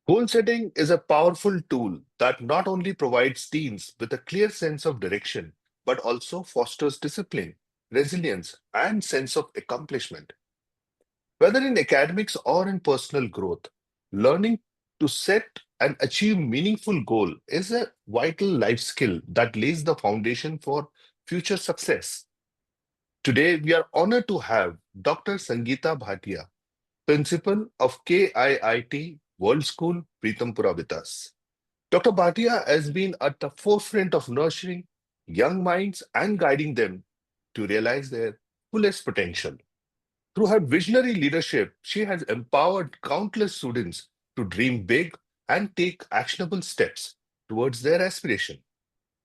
Goal setting is a powerful tool that not only provides teens with a clear sense of direction, but also fosters discipline, resilience, and sense of accomplishment. Whether in academics or in personal growth, learning to set and achieve meaningful goal is a vital life skill that lays the foundation for future success. Today, we are honored to have Dr. Sangeeta Bhatia, Principal of KIIT World School, Pritampura with us. Dr. Bhatia has been at the forefront of nurturing young minds and guiding them to realize their fullest potential. Through her visionary leadership, she has empowered countless students to dream big and take actionable steps towards their aspiration.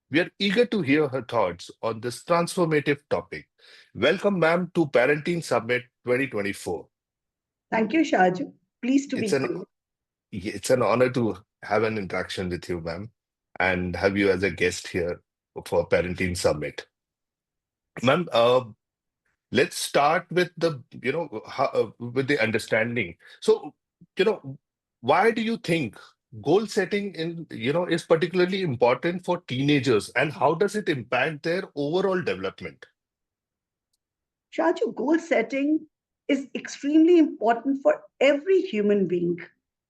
We are eager to hear her thoughts on this transformative topic. Welcome, ma'am, to Parenting Summit 2024. Thank you, Shaju. Pleased to It's be an here. it's an honor to have an interaction with you, ma'am, and have you as a guest here for Parenting Summit. Ma'am, let's start with with the understanding. So, you know, why do you think goal setting is particularly important for teenagers, and how does it impact their overall development? Shaju, goal setting is extremely important for every human being.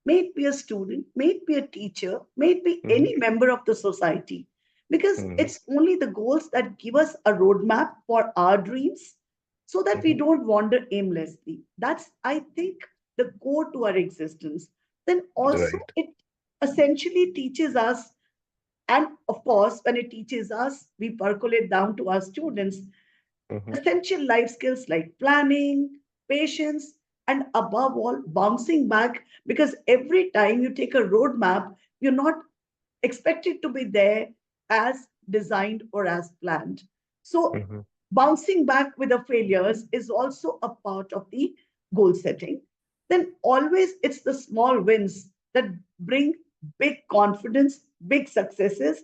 May it be a student, may it be a teacher, may it be Hmm. any member of the society. Because Hmm. it's only the goals that give us a roadmap for our dreams so that we Hmm. don't wander aimlessly. That's, I think, the core to our existence. Then also, Right. it essentially teaches us. And of course, when it teaches us, we percolate down to our students Hmm. essential life skills like planning, patience, and above all, bouncing back. Because every time you take a roadmap, you're not expected to be there as designed or as planned. So, Hmm. bouncing back with the failures is also a part of the goal setting. Then, always it's the small wins that bring big confidence, big successes.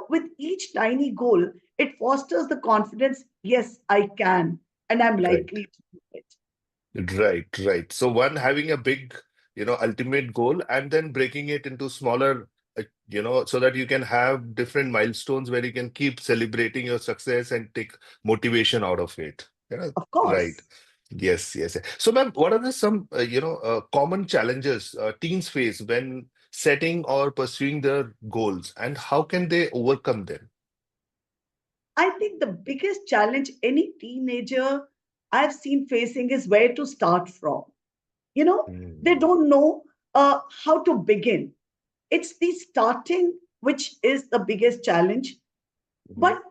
With each tiny goal, it fosters the confidence, yes, I can, and I'm Right. likely to do it. Right, right. So one having a big, ultimate goal and then breaking it into smaller, so that you can have different milestones where you can keep celebrating your success and take motivation out of it. Of Right. course. Yes, yes. So, ma'am, what are some, common challenges teens face when setting or pursuing their goals, and how can they overcome them? I think the biggest challenge any teenager I've seen facing is where to start from. You know, they Mm. don't know how to begin. It's the starting which is the biggest challenge. Mhm. But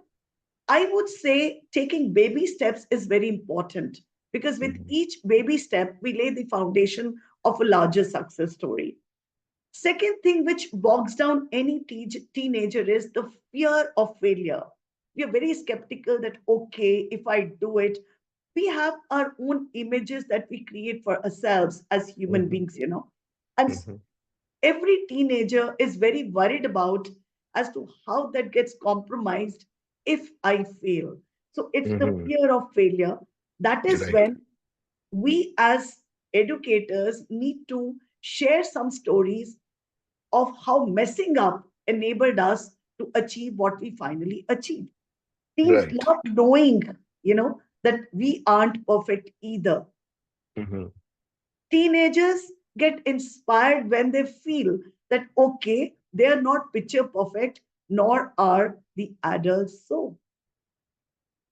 I would say taking baby steps is very important because with Mhm. each baby step, we lay the foundation of a larger success story. Second thing which bogs down any teenager is the fear of failure. We are very skeptical that, okay, if I do it, we have our own images that we create for ourselves as human Mhm. beings. And Mhm. every teenager is very worried about as to how that gets compromised if I fail. So it's the Mhm. fear of failure. That is Right. when we as educators need to share some stories of how messing up enabled us to achieve what we finally achieved. Teens Right. love knowing, that we aren't perfect either. Mhm. Teenagers get inspired when they feel that, okay, they are not picture perfect, nor are the adults so.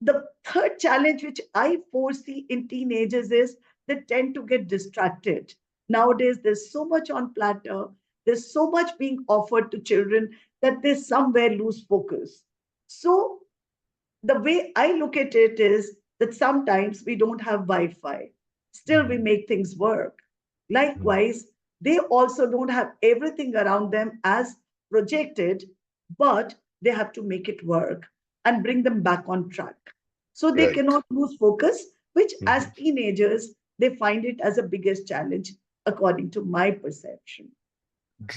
The third challenge, which I foresee in teenagers, is they tend to get distracted. Nowadays, there's so much on platter, there's so much being offered to children that they somewhere lose focus. So, the way I look at it is that sometimes we don't have Wi Fi, still, we Mhm. make things work. Mhm. Likewise, they also don't have everything around them as projected, but they have to make it work and bring them back on track. So they Right. cannot lose focus, which Mhm. as teenagers, they find it as a biggest challenge, according to my perception.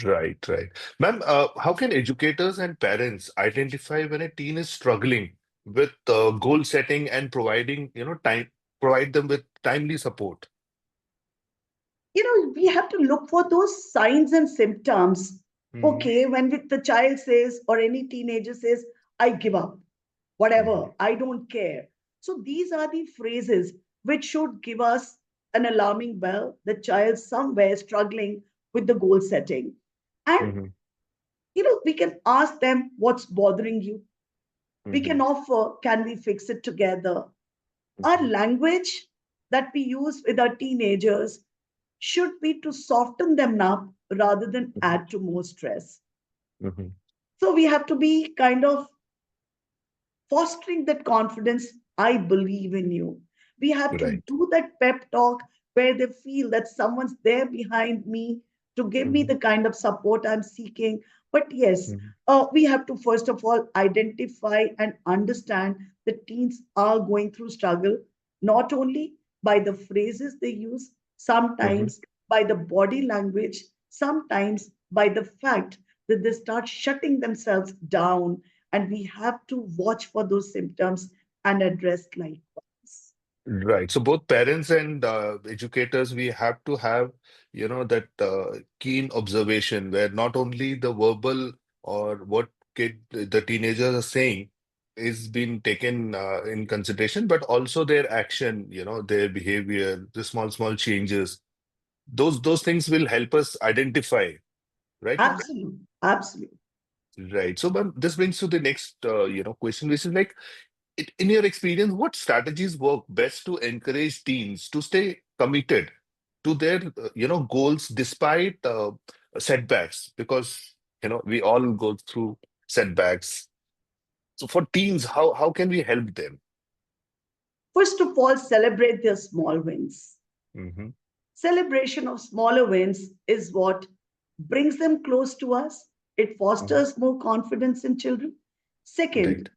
Right, right. Ma'am, how can educators and parents identify when a teen is struggling with goal setting and provide them with timely support? We have to look for those signs and symptoms. Mm-hmm. Okay, when the child says, or any teenager says, I give up, Mm-hmm. whatever, I don't care. So these are the phrases which should give us an alarming bell. The child somewhere struggling with the goal setting. And, Mm-hmm. we can ask them, what's bothering you? We Mm-hmm. can offer, can we fix it together? Our Mm-hmm. language that we use with our teenagers should be to soften them up rather than add to more stress. Mm-hmm. So we have to be kind of fostering that confidence. I believe in you. We have to Right. do that pep talk where they feel that someone's there behind me to give me Mm-hmm. the kind of support I'm seeking. But yes, Mm-hmm. we have to first of all identify and understand that teens are going through struggle, not only by the phrases they use, Mm-hmm. sometimes by the body language, sometimes by the fact that they start shutting themselves down, and we have to watch for those symptoms and address likewise. Right. So both parents and educators, we have to have, that keen observation where not only the verbal or what the teenagers are saying is being taken in consideration, but also their action, their behavior, the small changes. Those things will help us identify, right, ma'am? Absolutely, absolutely. Right. So, ma'am, this brings to the next, question, which is like, in your experience, what strategies work best to encourage teens to stay committed to their, goals despite setbacks? Because, we all go through setbacks. So for teens, how can we help them? First of all, celebrate their small wins. Hmm. Celebration of smaller wins is what brings them close to us. It Hmm. fosters more confidence in children. Right. Second,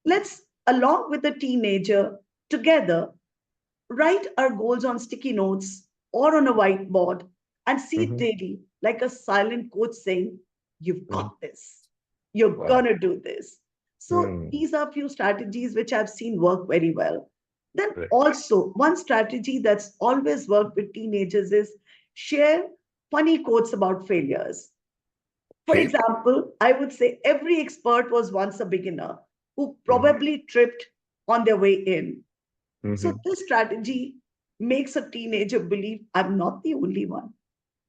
let's, along with the teenager, together write our goals on sticky notes or on a whiteboard and see it Hmm. daily like a silent coach saying, you've Hmm. got this. You're Wow. gonna do this. So Hmm. these are a few strategies which I've seen work very well. Then Right. also one strategy that's always worked with teenagers is share funny quotes about failures. For Okay. example, I would say every expert was once a beginner who Hmm. probably tripped on their way in. So Hmm. this strategy makes a teenager believe I'm not the only one.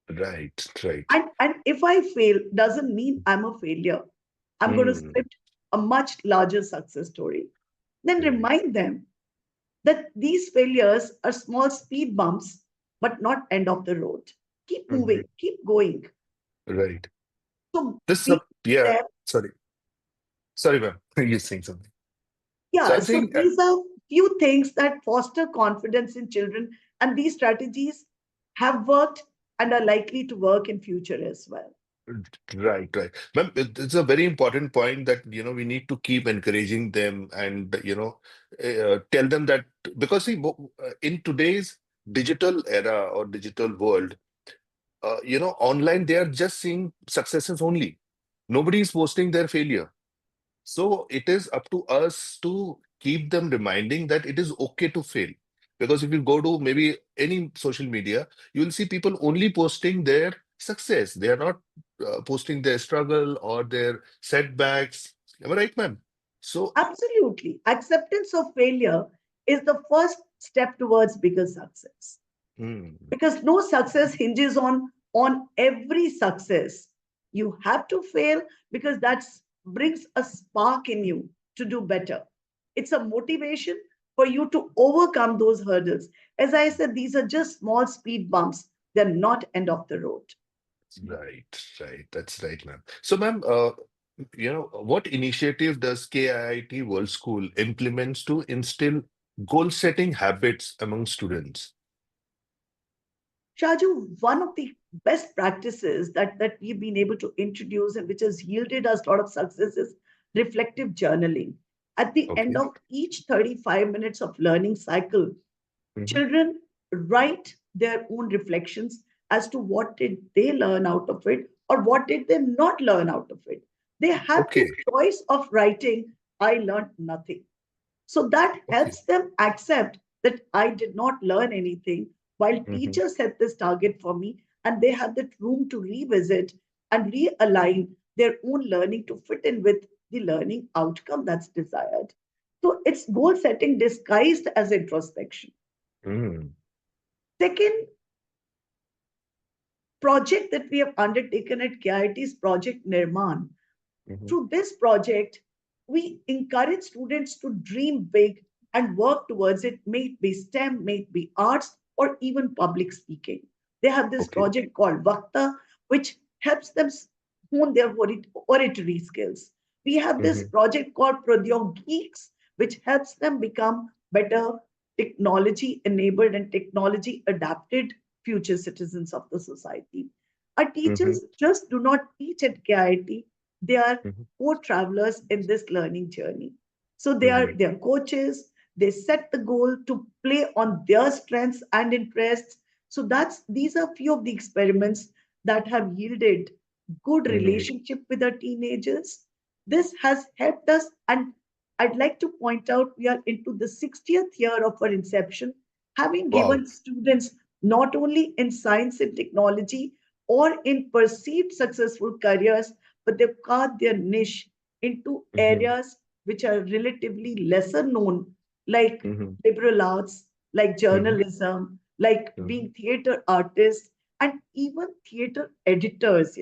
Right. Right. And if I fail, doesn't mean I'm a failure. I'm going to Hmm. script a much larger success story. Then Right. remind them that these failures are small speed bumps, but not end of the road. Keep Hmm. moving, keep going. Right. So This is be a, yeah. there. Sorry. Sorry, ma'am. You're saying something. So Yeah, I'm so saying, these are few things that foster confidence in children, and these strategies have worked and are likely to work in future as well. right, right. Ma'am, it's a very important point that, we need to keep encouraging them and, tell them that because see, in today's digital era or digital world, online, they are just seeing successes only. Nobody is posting their failure. So it is up to us to keep them reminding that it is okay to fail. Because if you go to maybe any social media, you will see people only posting their success. They are not posting their struggle or their setbacks. Am I right, ma'am? So, Absolutely. Acceptance of failure is the first step towards bigger success. hmm, Because no success hinges on every success. You have to fail because that brings a spark in you to do better. It's a motivation for you to overcome those hurdles. As I said, these are just small speed bumps. They're not end of the road. right, right. That's right, ma'am. So, ma'am, what initiative does KIIT World School implements to instill goal-setting habits among students? Shaju, one of the best practices that we've been able to introduce and which has yielded us a lot of success is reflective journaling. At the end Okay. of each 35 minutes of learning cycle, Mhm. children write their own reflections as to what did they learn out of it or what did they not learn out of it. They have the Okay. choice of writing, I learned nothing. So that Okay. helps them accept that I did not learn anything. while Mm-hmm. teachers set this target for me, and they have that room to revisit and realign their own learning to fit in with the learning outcome that's desired. So it's goal setting disguised as introspection. Mm-hmm. Second project that we have undertaken at KIT is Project Nirman. Mm-hmm. Through this project, we encourage students to dream big and work towards it, may it be STEM, may it be arts, or even public speaking. They have this Okay. project called Vakta, which helps them hone their oratory skills. We have this Mm-hmm. project called Geeks, which helps them become better technology enabled and technology adapted future citizens of the society. Our Mm-hmm. teachers just do not teach at KIT, they are Mm-hmm. co-travelers in this learning journey. So Mm-hmm. they are coaches, they set the goal to play on their strengths and interests. So that's these are few of the experiments that have yielded good Mm-hmm. relationship with our teenagers. This has helped us, and I'd like to point out we are into the 60th year of our inception, having Wow. given students not only in science and technology or in perceived successful careers, but they've carved their niche into Mm-hmm. areas which are relatively lesser known, like Mm-hmm. liberal arts, like Mm-hmm. journalism, like Mm-hmm. being theater artists, and even theater editors.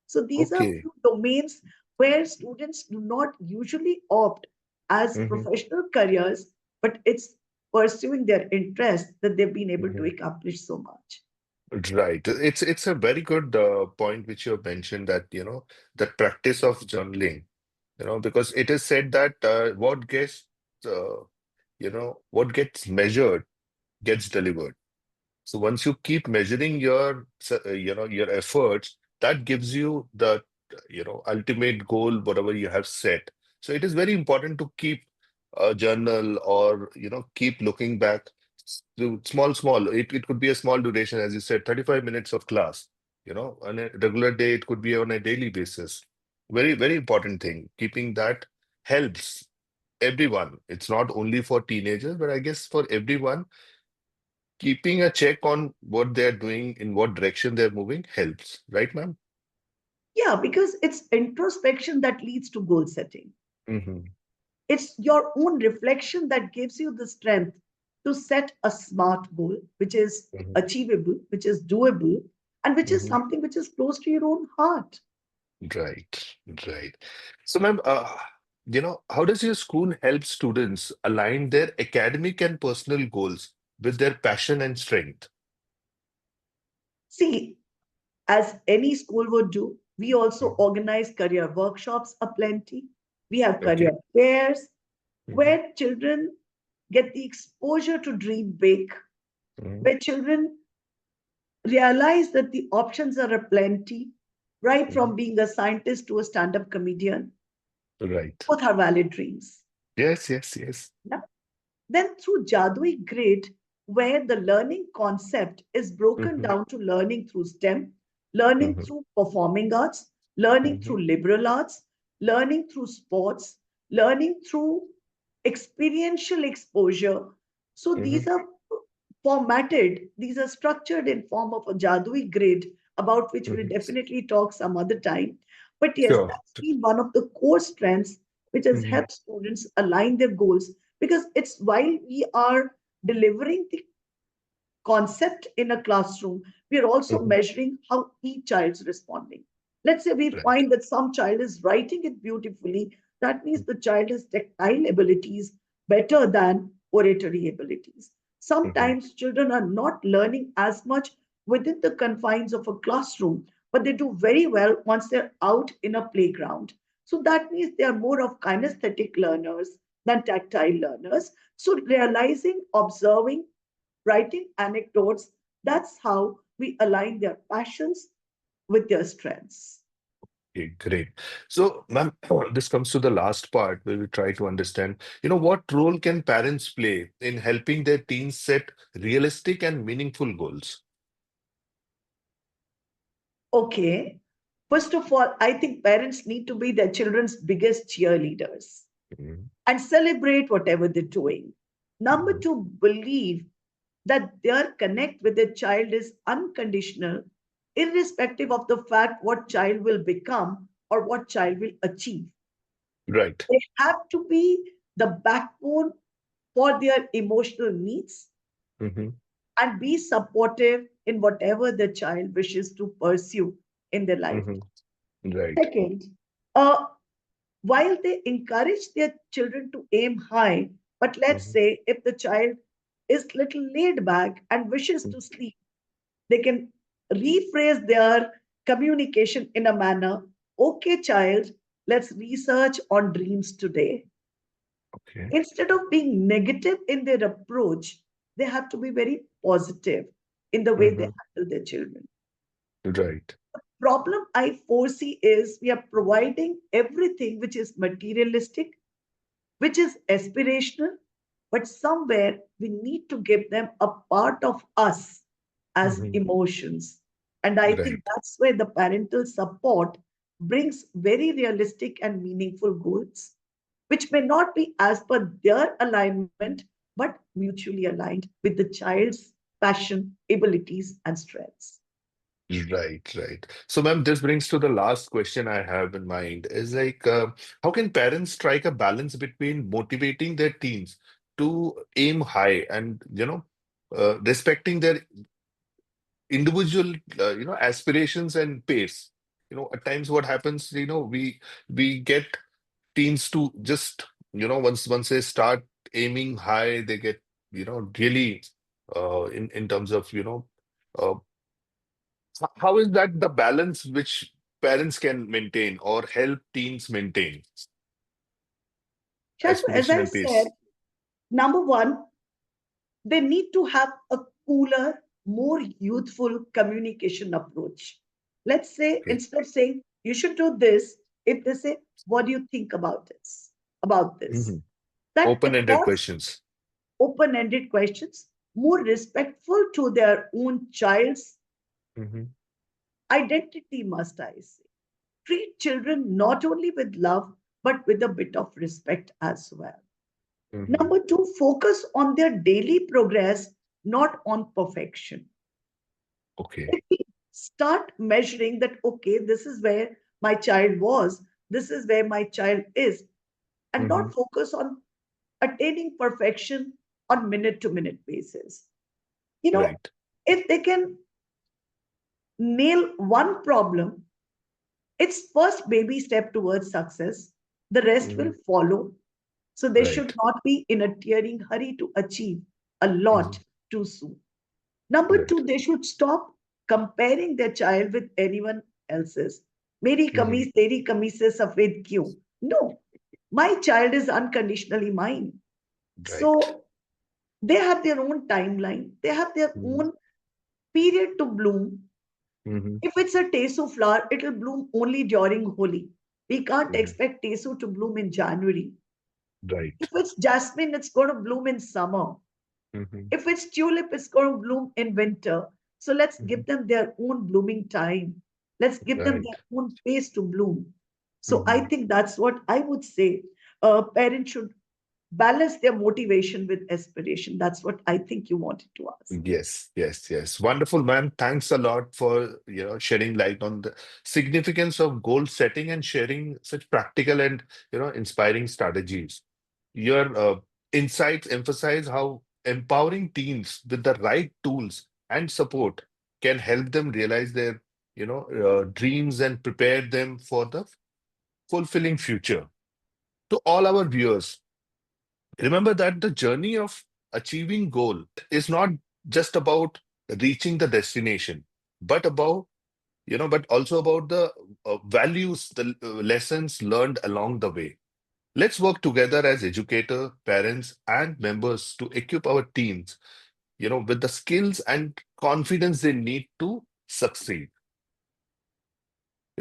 So these are Okay. few domains where students do not usually opt as Mm-hmm. professional careers, but it's pursuing their interest that they've been able to Mm-hmm. accomplish so much. Right. It's a very good point which you have mentioned that, that practice of journaling, because it is said that uh, what gets measured gets delivered. So once you keep measuring your efforts, that gives you the, ultimate goal, whatever you have set. So it is very important to keep a journal or, keep looking back to small. It could be a small duration, as you said, 35 minutes of class. On a regular day, it could be on a daily basis. Very, very important thing. Keeping that helps everyone. It's not only for teenagers, but I guess for everyone keeping a check on what they're doing, in what direction they're moving helps, right, ma'am? Yeah, because it's introspection that leads to goal setting. Mm-hmm. It's your own reflection that gives you the strength to set a smart goal, which is Hmm. achievable, which is doable, and which is Hmm. something which is close to your own heart. Right, right. So, ma'am, how does your school help students align their academic and personal goals with their passion and strength? See, as any school would do, we also Mhm. organize career workshops aplenty. We have Okay. career fairs Hmm. where children get the exposure to dream big, Hmm. where children realize that the options are aplenty, right Hmm. from being a scientist to a stand up comedian. Right. Both are valid dreams. Yes, yes, yes. Yeah? Then through Jadui Grid, where the learning concept is broken Hmm. down to learning through STEM, learning Hmm. through performing arts, learning Hmm. through liberal arts, learning through sports, learning through experiential exposure. So Hmm. these are formatted, these are structured in form of a Jadui grid, about which we'll Hmm. definitely talk some other time. But yes, Sure. that's been one of the core strengths which has Hmm. helped students align their goals, because it's while we are delivering the concept in a classroom, we are also Hmm. measuring how each child is responding. Let's say we Right. find that some child is writing it beautifully, that means the child has tactile abilities better than oratory abilities. Hmm. Sometimes children are not learning as much within the confines of a classroom, but they do very well once they're out in a playground. So that means they are more of kinesthetic learners than tactile learners. So realizing, observing, writing anecdotes, that's how we align their passions with their strengths. Okay, great. So, ma'am, this comes to the last part where we try to understand, what role can parents play in helping their teens set realistic and meaningful goals? Okay. First of all, I think parents need to be their children's biggest cheerleaders Mhm. and celebrate whatever they're doing. Number Mhm. two, believe that their connect with their child is unconditional, irrespective of the fact what child will become or what child will achieve. Right. They have to be the backbone for their emotional needs Mm-hmm. and be supportive in whatever the child wishes to pursue in their life. Mm-hmm. Right. Second, uh, while they encourage their children to aim high, but let's Mm-hmm. say if the child is little laid back and wishes to sleep, they can rephrase their communication in a manner, okay, child, let's research on dreams today. Okay. Instead of being negative in their approach, they have to be very positive in the way they Mm-hmm. handle their children. Right. Problem I foresee is we are providing everything which is materialistic, which is aspirational, but somewhere we need to give them a part of us as Mm-hmm. emotions. And I think Right. that's where the parental support brings very realistic and meaningful goals, which may not be as per their alignment, but mutually aligned with the child's passion, abilities, and strengths. Right, right. So, ma'am, this brings to the last question I have in mind is like, how can parents strike a balance between motivating their teens to aim high and, respecting their individual, aspirations and pace? At times what happens, we get teens to just, once they start aiming high, they get, really, in terms of, uh, how is that the balance which parents can maintain or help teens maintain Shashu, as aspiration I and said, pace? number one, they need to have a cooler, more youthful communication approach. Let's say Okay. instead of saying you should do this, if they say, what do you think about this? About this. Hmm. That Open-ended across questions. open-ended questions, more respectful to their own child's Hmm. identity, must I say. Treat children not only with love, but with a bit of respect as well. Hmm. Number two, focus on their daily progress, not on perfection. Okay. If we start measuring that, okay, this is where my child was, this is where my child is, and Hmm. not focus on attaining perfection on minute to minute basis. You know, Right. if they can nail one problem, it's first baby step towards success. The rest Hmm. will follow. So they should Right. not be in a tearing hurry to achieve a Hmm. lot too soon. Number Right. two, they should stop comparing their child with anyone else's. मेरी Hmm. कमीज तेरी कमीज से सफेद क्यों? No, my child is unconditionally mine. Right. So they have their own timeline. They have their Hmm. own period to bloom. Hmm. If it's a tesu flower, it'll bloom only during Holi. We can't Hmm. expect tesu to bloom in January. If Right. it's jasmine, it's going to bloom in summer. Hmm. If it's tulip, it's going to bloom in winter. So let's Hmm. give them their own blooming time. Let's give them their Right. own pace to bloom. So I Hmm. think that's what I would say. Parents should balance their motivation with aspiration. That's what I think you wanted to ask. Yes, yes, yes. Wonderful, man. Thanks a lot for, shedding light on the significance of goal setting and sharing such practical and, inspiring strategies. Your insights emphasize how empowering teens with the right tools and support can help them realize their, dreams and prepare them for the fulfilling future. To all our viewers, remember that the journey of achieving goal is not just about reaching the destination, but but also about the values, the lessons learned along the way. Let's work together as educators, parents, and members to equip our teens, with the skills and confidence they need to succeed.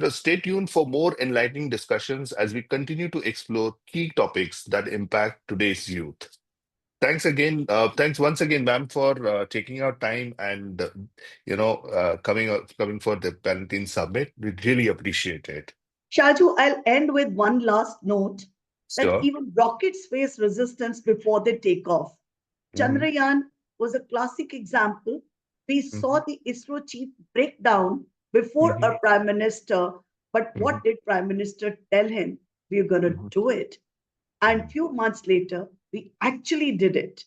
Stay tuned for more enlightening discussions as we continue to explore key topics that impact today's youth. Thanks once again, ma'am, for taking our time and coming for the Parenting Summit. We really appreciate it. Shaju, I'll end with one last note that Sure. even rockets face resistance before they take off. Hmm. Chandrayaan was a classic example. We saw Hmm. the ISRO chief break down before Hmm. a prime minister. But Hmm. what did prime minister tell him? We're going to Hmm. do it. And Hmm. few months later, we actually did it.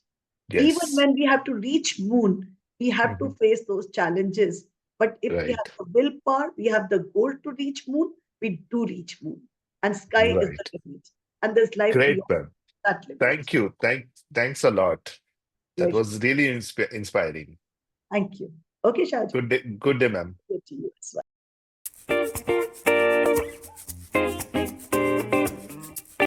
Even Yes. when we have to reach moon, we have to Hmm. face those challenges. But if we have Right. the willpower, we have the goal to reach moon, we do reach moon. And sky is the Right. limit. And there's life Great, beyond ma'am. that limit. Thank you. Thanks a lot. That Pleasure. was really inspiring. Thank you. Okay, Shaj. Good day, ma'am. Good to you as well.